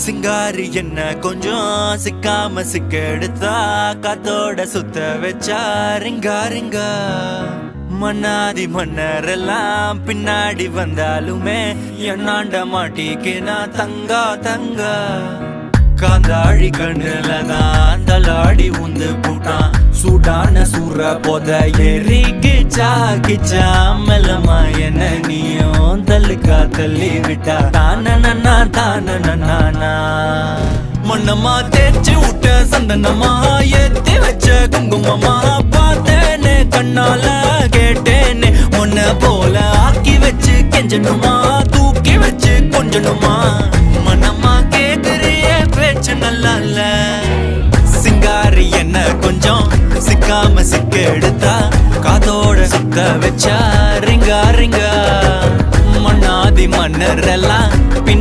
சிங்காரி என்ன கொஞ்சம் சிக்காம சிக்க எடுத்தா காத்தோட சுத்த வச்சா ரிங்கா ரிங்கா மன்னாதி மன்னரெல்லாம் பின்னாடி வந்தாலுமே என்னாண்ட மாட்டிக்கு நான் தங்கா தங்கா காந்தாழி கண்ணுலதான் தலாடி உந்து போட்டான் சூடான சூற போத ஏறி கிச்சா கிச்சா மெல்லமா என்ன நீயும் தள்ளுக்கா தள்ளி விட்டா தானனா தானனா மண்ணம்மா தேய்ச்சி விட்ட சந்தனமா ஏத்தி வச்ச குங்குமமா பார்த்தேனே கண்ணால கேட்டேனே உன்ன போல ஆக்கி வச்சு கெஞ்சணுமா தூக்கி வச்சு கொஞ்சணுமா மனம்மா கேக்குறியே பேச்சு நல்லா இல்ல சிங்காரி என்ன கொஞ்சம் சிக்காம சிக்க எடுத்தா காதோட சுத்த வச்சா ரிங்கா ரிங்கா மண்ணாதி மன்னர் எல்லாம்